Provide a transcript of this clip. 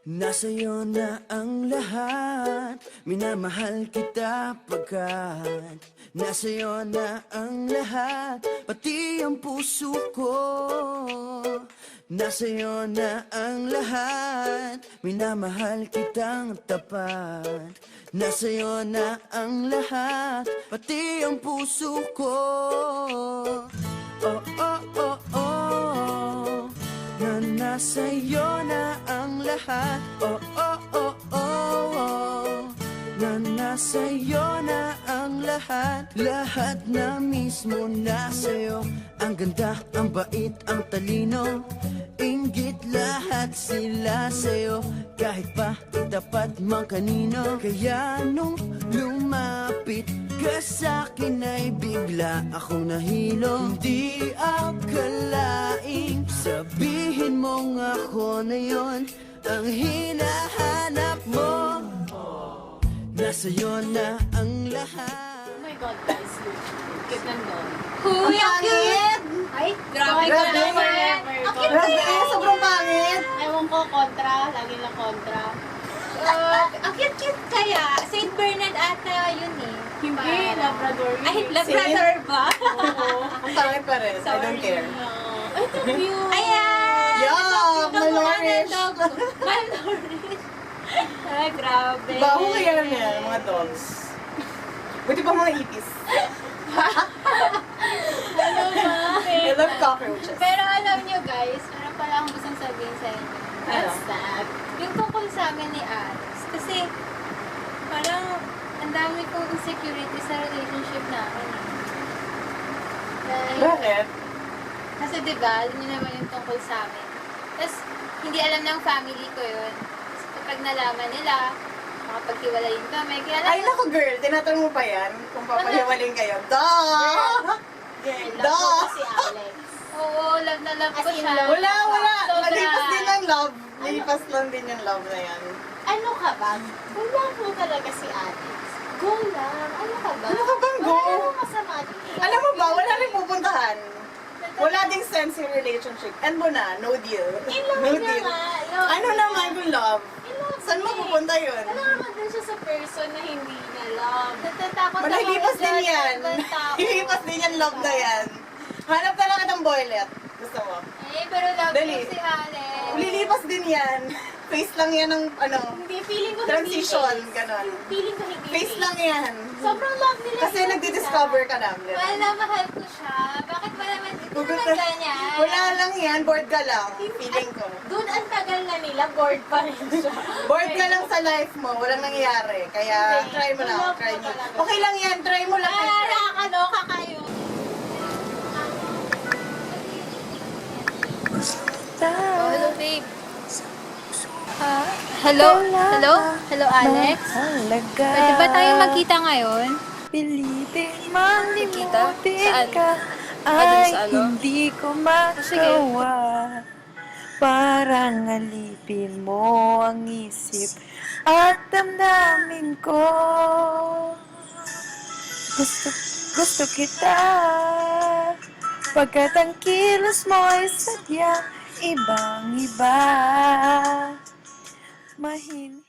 Nasa'yo na ang lahat, minamahal kita pagkat nasa'yo na ang lahat, pati ang puso ko. Nasa'yo na ang lahat, minamahal kitang tapat. Nasa'yo na ang lahat, pati ang puso ko. Oh, oh, oh, oh, na nasa'yo na ang lahat. Oh, oh, oh, oh, oh, na nasa'yo na ang lahat. Lahat na mismo nasa'yo. Ang ganda, ang bait, ang talino, inggit lahat sila sa'yo. Kahit pa itapat mang kanino. Kaya nung lumapit ka sa'kin ay bigla akong nahilo. Hindi akalaing sabihin mong ako na yon ang hinahanap mo. Nasa'yo na ang lahat. Oh my God, guys. Cute na doon. Huy, ang cute! Ay, grabe ka Grabe. naman. Ang cute kaya, sobrang pangit. Ewan ko, kontra. Lagi lang kontra. Ang cute kaya. Saint Bernard ata yun eh. Hindi, Parang- Labrador. Ay, Labrador ba? Oo. Ang pangit pa rin. I don't care. Ay, ito cute. Ayan! Yuck! Malnourished. Malnourished. Ay, grabe. Baho kaya lang yan, mga dogs. Buti pa mga ipis. Ano ba? I love cockroaches. Pero alam nyo guys, meron pala akong gustong sabihin sa inyo. Ano? Sad. Yung tungkol sa amin ni Alex. Kasi, parang, ang dami kong insecurity sa relationship namin. Dahil, Bakit? kasi diba, alam nyo naman yung tungkol sa amin. Tapos, hindi alam ng family ko yun. Tapos, kapag nalaman nila, makapaghiwalayin kami. Kaya Ay, naku girl, tinatanong mo pa yan kung papahiwaling kayo. Duh! Girl, Duh! love ko si Alex. oo, love na love ko As in siya. love. Wala. Sobra. Malipas din ang love. Lipas lang din yung love na yan. Ano ka ba? Wala mo talaga si Alex. Go lang. Ano ka ba? Ano ka bang go? Wala namang masama dito. Alam mo ba, wala rin pupuntahan. Wala ding sense yung relationship. End mo na, no deal. In love No na deal. nga. Love. Ano naman kung love? In love Saan mo na eh. pupunta yun? Nalaman din siya sa person na hindi niya love. Natatakot ako. Malilipas din i-judge yan. ng ibang tao. Lilipas din yan love na yan. Hanap ka lang kitang boylet. Gusto mo? Eh, pero love Dali. ko si Alex. Lilipas din yan. Face lang yan ng Hindi, feeling ko transition, hindi face. ganon. Feeling ko hindi Face lang yan. Sobrang love nila. Kasi nagdi-discover ka lang. di ba? Mahal na mahal ko siya. Bakit ba naman, hindi naman Pupunta- ganyan? Wala lang yan, bored ka lang. Feeling ko. Doon ang tagal na nila, bored pa rin siya. Bored ka lang sa life mo, walang nangyayari. Kaya Hindi. try mo lang, Love try mo mo. talaga. Okay lang yan, try mo lang. Ah, nakakaloka kayo. Oh, hello, babe. Hello? Hello? Hello, Alex? Pwede ba tayo magkita ngayon? Pilitin Saan? malimutin ka dun ay sa ano? hindi ko Sige. magawa. Parang alipin mo ang isip at damdamin ko. Gusto kita pagkat ang kilos mo ay sadyang ibang iba. Mahin